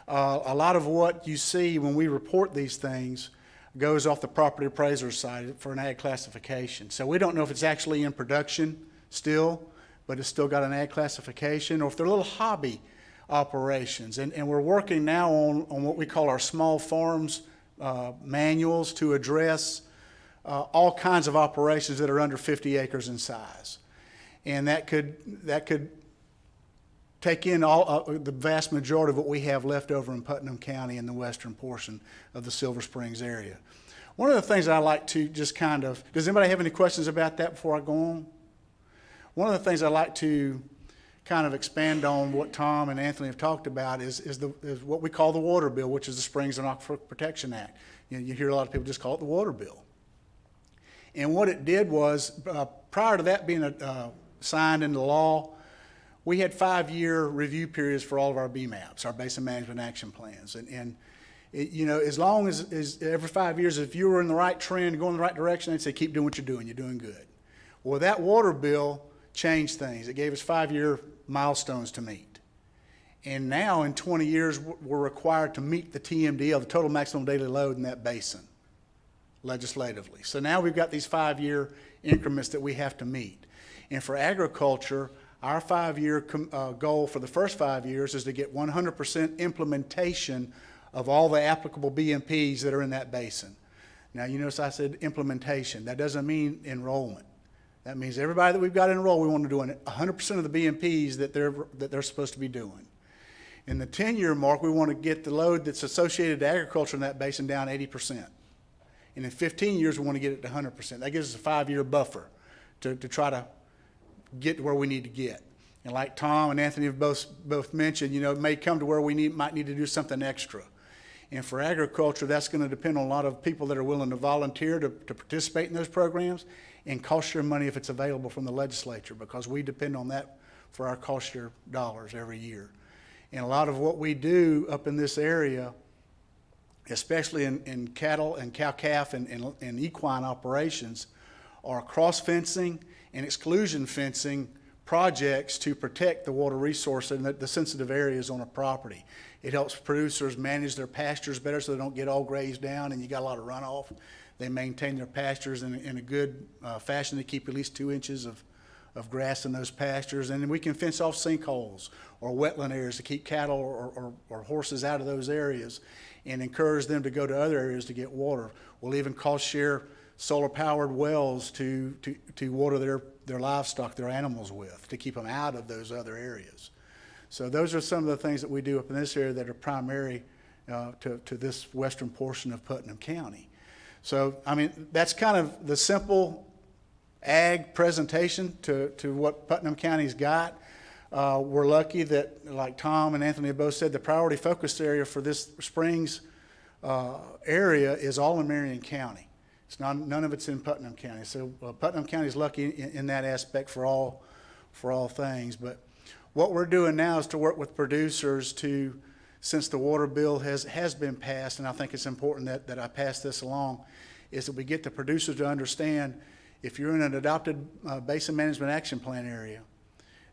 A lot of what you see when we report these things goes off the property appraiser's side for an ag classification. So we don't know if it's actually in production still, but it's still got an ag classification, or if they're little hobby operations. And we're working now on what we call our small farms manuals to address all kinds of operations that are under 50 acres in size. And that could take in the vast majority of what we have left over in Putnam County in the western portion of the Silver Springs area. One of the things I like to just kind of, does anybody have any questions about that before I go on? One of the things I like to kind of expand on what Tom and Anthony have talked about is what we call the water bill, which is the Springs and Aquifer Protection Act. You hear a lot of people just call it the water bill. And what it did was, prior to that being signed into law, we had 5-year review periods for all of our BMAPs, our Basin Management Action Plans. And it, as long as every 5 years, if you were in the right trend, going in the right direction, they'd say, keep doing what you're doing good. Well, that water bill changed things. It gave us 5-year milestones to meet. And now in 20 years, we're required to meet the TMDL, the total maximum daily load in that basin, legislatively. So now we've got these 5-year increments that we have to meet. And for agriculture, our 5-year goal for the first 5 years is to get 100% implementation of all the applicable BMPs that are in that basin. Now, you notice I said implementation. That doesn't mean enrollment. That means everybody that we've got enrolled, we want to do 100% of the BMPs that they're supposed to be doing. In the 10-year mark, we want to get the load that's associated to agriculture in that basin down 80%. And in 15 years, we want to get it to 100%. That gives us a 5-year buffer to try to get to where we need to get. And like Tom and Anthony have both mentioned, it may come to where we might need to do something extra. And for agriculture, that's going to depend on a lot of people that are willing to volunteer to participate in those programs and cost share money if it's available from the legislature, because we depend on that for our cost share dollars every year. And a lot of what we do up in this area, especially in cattle and cow-calf and equine operations, are cross-fencing and exclusion fencing projects to protect the water resource and the sensitive areas on a property. It helps producers manage their pastures better so they don't get all grazed down and you got a lot of runoff. They maintain their pastures in a good fashion to keep at least 2 inches of grass in those pastures. And then we can fence off sinkholes or wetland areas to keep cattle or horses out of those areas and encourage them to go to other areas to get water. We'll even cost share solar-powered wells to water their livestock, their animals with, to keep them out of those other areas. So those are some of the things that we do up in this area that are primary to this western portion of Putnam County. So, that's kind of the simple ag presentation to what Putnam County's got. We're lucky that, like Tom and Anthony have both said, the priority focus area for this Springs area is all in Marion County. It's none of it's in Putnam County. So Putnam County is lucky in that aspect for all things. But what we're doing now is to work with producers to, since the water bill has been passed, and I think it's important that I pass this along, is that we get the producers to understand if you're in an adopted Basin Management Action Plan area,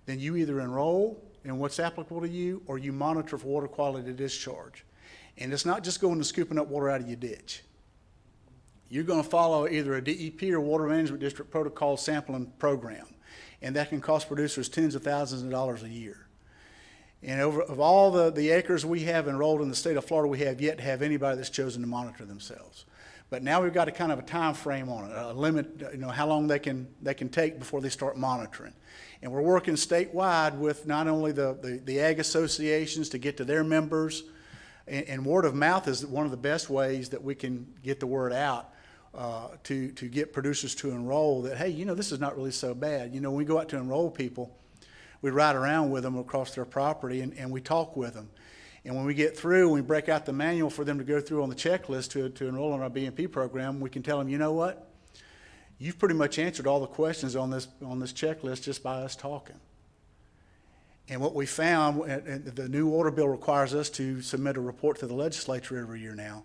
then you either enroll in what's applicable to you or you monitor for water quality discharge. And it's not just going to scooping up water out of your ditch. You're going to follow either a DEP or Water Management District protocol sampling program. And that can cost producers tens of thousands of dollars a year. And of all the acres we have enrolled in the state of Florida, we have yet to have anybody that's chosen to monitor themselves. But now we've got a kind of a time frame on it, a limit, how long they can take before they start monitoring. And we're working statewide with not only the ag associations to get to their members, and word of mouth is one of the best ways that we can get the word out. to get producers to enroll that, hey, this is not really so bad. When we go out to enroll people, we ride around with them across their property and we talk with them. And when we get through, we break out the manual for them to go through on the checklist to enroll in our BMP program. We can tell them, you know what? You've pretty much answered all the questions on this checklist just by us talking. And what we found, and the new water bill requires us to submit a report to the legislature every year now.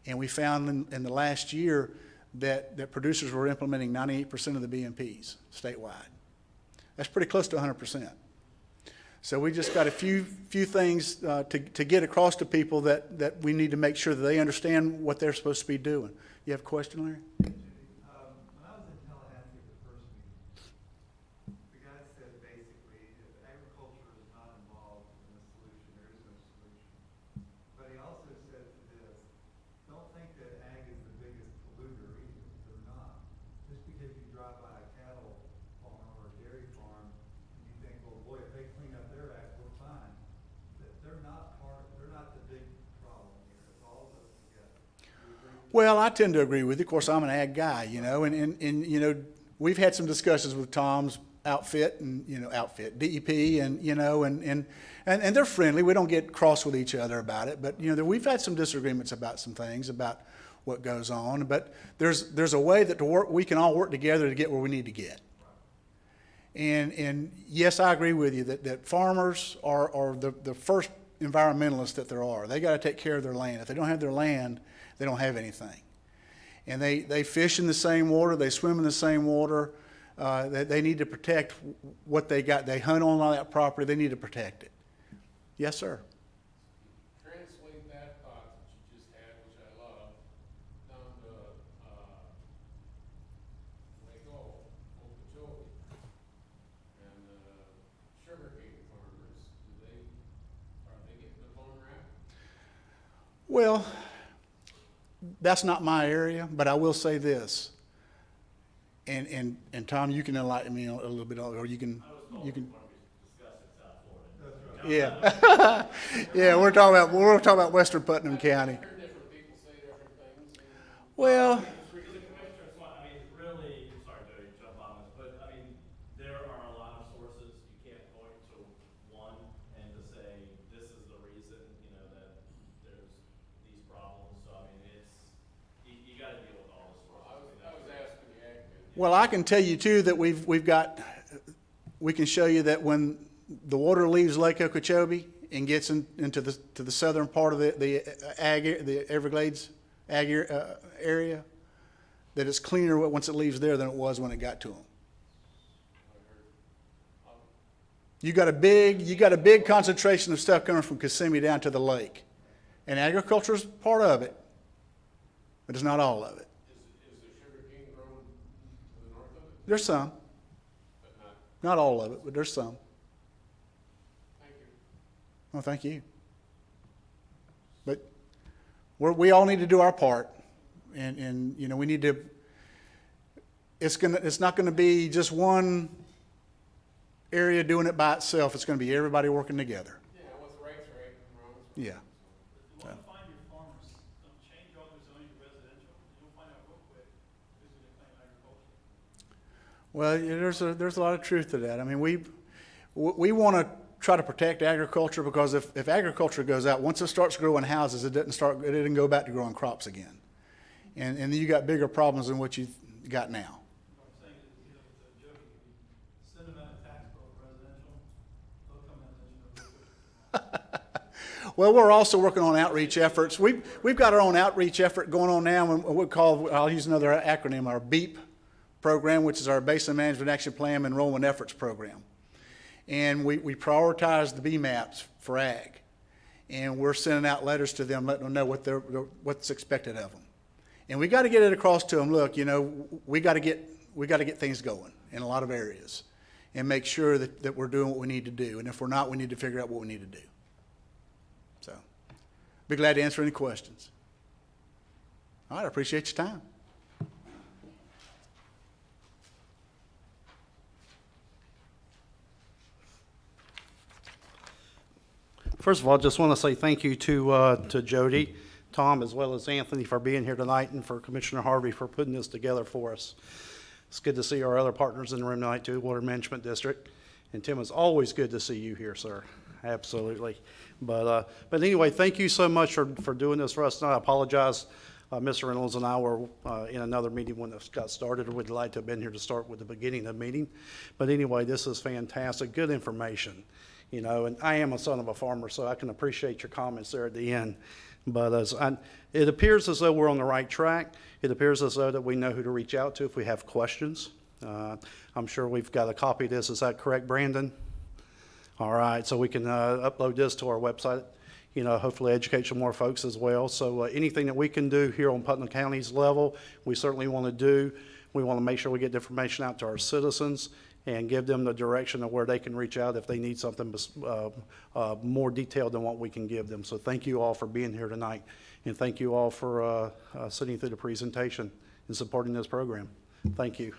And we found in the last year that producers were implementing 98% of the BMPs statewide. That's pretty close to 100%. So we just got a few things to get across to people that we need to make sure that they understand what they're supposed to be doing. You have a question, Larry? When I was in Tallahassee at the first meeting, the guy said basically, if agriculture is not involved in the solution, there is no solution. But he also said to this, don't think that ag is the biggest polluter either. They're not. Just because you drive by a cattle farm or a dairy farm, and you think, well, boy, if they clean up their act, we're fine. They're not the big problem here. It's all of us together. Do you agree? Well, I tend to agree with you. Of course, I'm an ag guy, and we've had some discussions with Tom's outfit and, DEP and they're friendly. We don't get cross with each other about it, but, we've had some disagreements about some things, about what goes on, but there's a way that we can all work together to get where we need to get. And yes, I agree with you that farmers are the first environmentalists that there are. They got to take care of their land. If they don't have their land, they don't have anything. And they fish in the same water, they swim in the same water. They need to protect what they got. They hunt on all that property. They need to protect it. Yes, sir. Translate that thought that you just had, which I love, down to, Waco, Okeechobee, and, sugarcane farmers. Are they getting the bone wrap? Well, that's not my area, but I will say this. And Tom, you can enlighten me a little bit, or you can. I was told when we discussed in South Florida. Yeah, we're talking about Western Putnam County. Hear different people say different things. Well, Because the commissioners want, really, sorry to jump on this, but, there are a lot of sources. You can't point to one and to say, this is the reason, that there's these problems. So, you gotta deal with all the sources. I was asking the ag committee. well, I can tell you too that we can show you that when the water leaves Lake Okeechobee and gets into the southern part of the Everglades ag area, that it's cleaner once it leaves there than it was when it got to them. You got a big concentration of stuff coming from Kissimmee down to the lake, and agriculture is part of it, but it's not all of it. Is the sugarcane grown to the north of it? There's some, But not, not all of it, but there's some. thank you. Well, thank you. But we all need to do our part, and we need to. It's not going to be just one area doing it by itself. It's going to be everybody working together. Yeah, what's right's right and wrong's wrong. Yeah. If you want to find your farmers, don't change all their zoning to residential, you'll find out real quick who's going to claim agriculture. Well, there's a lot of truth to that. We want to try to protect agriculture, because if agriculture goes out, once it starts growing houses, it didn't go back to growing crops again, and then you got bigger problems than what you've got now. What I'm saying is, it's a joke. If you send them out a tax bill for residential, they'll come out and let you know. Well, we're also working on outreach efforts. We've got our own outreach effort going on now, and what we call, I'll use another acronym, our BEEP program, which is our Basin Management Action Plan Enrollment Efforts Program. And we prioritize the BMAPs for ag. And we're sending out letters to them, letting them know what's expected of them. And we got to get it across to them, look, we got to get things going in a lot of areas and make sure that we're doing what we need to do. And if we're not, we need to figure out what we need to do. So, be glad to answer any questions. All right, I appreciate your time. First of all, I just want to say thank you to Jody Tom as well as Anthony for being here tonight and for Commissioner Harvey for putting this together for us. It's good to see our other partners in the room tonight too, Water Management District. And Tim, it's always good to see you here, sir. Absolutely. But anyway, thank you so much for doing this for us tonight. I apologize. Mr. Reynolds and I were in another meeting when it got started. We'd like to have been here to start with the beginning of the meeting. But anyway, this is fantastic, good information. You know, and I am a son of a farmer, so I can appreciate your comments there at the end. But it appears as though we're on the right track. It appears as though that we know who to reach out to if we have questions. I'm sure we've got a copy of this. Is that correct, Brandon? All right, so we can upload this to our website, you know, hopefully educate some more folks as well. So anything that we can do here on Putnam County's level, we certainly want to do. We want to make sure we get the information out to our citizens and give them the direction of where they can reach out if they need something more detailed than what we can give them. So thank you all for being here tonight, and thank you all for sitting through the presentation and supporting this program. Thank you.